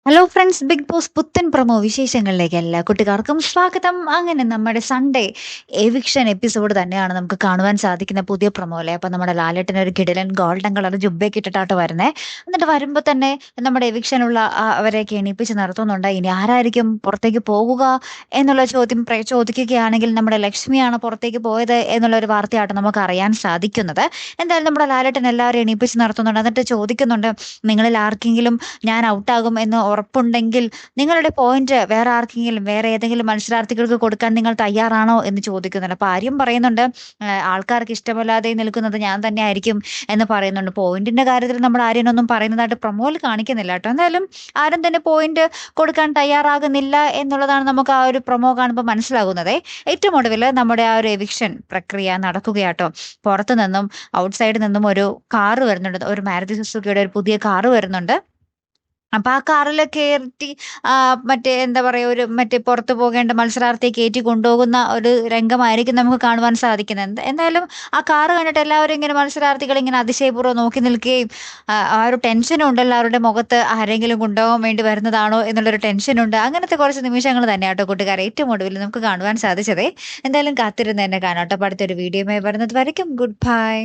Hello friends, big boss പുത്തൻ promo വിശേഷങ്ങളിലേക്ക് എല്ലാ കുട്ടികാർക്കും സ്വാഗതം. അങ്ങനെ നമ്മുടെ സൺഡേ എവിക്ഷൻ എപ്പിസോഡ് തന്നെയാണ് നമുക്ക് കാണുവാൻ സാധിക്കുന്ന പുതിയ പ്രൊമോ അല്ലേ. അപ്പൊ നമ്മുടെ ലാലേട്ടൻ ഒരു കിടിലൻ ഗോൾഡൻ കളർ ജുബ്ബയൊക്കെ ഇട്ടിട്ടാട്ടോ വരുന്നേ. എന്നിട്ട് വരുമ്പോൾ തന്നെ നമ്മുടെ എവിക്ഷനുള്ള അവരെയൊക്കെ എണീപ്പിച്ച് നിർത്തുന്നുണ്ട്. ഇനി ആരായിരിക്കും പുറത്തേക്ക് പോകുക എന്നുള്ള ചോദ്യം ചോദിക്കുകയാണെങ്കിൽ നമ്മുടെ ലക്ഷ്മിയാണ് പുറത്തേക്ക് പോയത് എന്നുള്ള ഒരു വാർത്തയാട്ടോ നമുക്ക് അറിയാൻ സാധിക്കുന്നത്. എന്തായാലും നമ്മുടെ ലാലേട്ടൻ എല്ലാവരും എണീപ്പിച്ച് നിർത്തുന്നുണ്ട്. എന്നിട്ട് ചോദിക്കുന്നുണ്ട്, നിങ്ങളിൽ ആർക്കെങ്കിലും ഞാൻ ഔട്ടാകും എന്ന് ഉറപ്പുണ്ടെങ്കിൽ നിങ്ങളുടെ പോയിന്റ് വേറെ ആർക്കെങ്കിലും വേറെ ഏതെങ്കിലും മത്സരാർത്ഥികൾക്ക് കൊടുക്കാൻ നിങ്ങൾ തയ്യാറാണോ എന്ന് ചോദിക്കുന്നുണ്ട്. അപ്പൊ ആര്യം പറയുന്നുണ്ട്, ആൾക്കാർക്ക് ഇഷ്ടമല്ലാതെ നിൽക്കുന്നത് ഞാൻ തന്നെ ആയിരിക്കും എന്ന് പറയുന്നുണ്ട്. പോയിന്റിന്റെ കാര്യത്തിൽ നമ്മൾ ആര്യനൊന്നും പറയുന്നതായിട്ട് പ്രൊമോയിൽ കാണിക്കുന്നില്ല കേട്ടോ. എന്തായാലും ആരും തന്നെ പോയിന്റ് കൊടുക്കാൻ തയ്യാറാകുന്നില്ല എന്നുള്ളതാണ് നമുക്ക് ആ ഒരു പ്രൊമോ കാണുമ്പോൾ മനസ്സിലാകുന്നത്. ഏറ്റവും ഒടുവിൽ നമ്മുടെ ആ ഒരു എവിക്ഷൻ പ്രക്രിയ നടക്കുകയാട്ടോ. പുറത്തു നിന്നും ഔട്ട്സൈഡിൽ നിന്നും ഒരു കാറ് വരുന്നുണ്ട്, ഒരു മാരുതി സുസുക്കിയുടെ ഒരു പുതിയ കാറ് വരുന്നുണ്ട്. അപ്പൊ ആ കാറിൽ കയറ്റി മറ്റേ എന്താ പറയാ, ഒരു മറ്റേ പുറത്തു പോകേണ്ട മത്സരാർത്ഥിയെ കയറ്റി കൊണ്ടുപോകുന്ന ഒരു രംഗമായിരിക്കും നമുക്ക് കാണുവാൻ സാധിക്കുന്നത്. എന്തായാലും ആ കാറ് കണ്ടിട്ട് എല്ലാവരും ഇങ്ങനെ മത്സരാർത്ഥികൾ ഇങ്ങനെ അതിശയപൂർവ്വം നോക്കി നിൽക്കുകയും ആ ഒരു ടെൻഷനും ഉണ്ട് എല്ലാവരുടെ മുഖത്ത്. ആരെങ്കിലും കൊണ്ടുപോകാൻ വേണ്ടി വരുന്നതാണോ എന്നുള്ളൊരു ടെൻഷനുണ്ട്. അങ്ങനത്തെ കുറച്ച് നിമിഷങ്ങൾ തന്നെയാട്ടോ കൂട്ടുകാരെ ഏറ്റവും ഒടുവിൽ നമുക്ക് കാണുവാൻ സാധിച്ചതേ. എന്തായാലും കാത്തിരുന്ന് തന്നെ കാണാട്ടോ. അടുത്തൊരു വീഡിയോയുമായി വരുന്നത് വരയ്ക്കും. Good bye.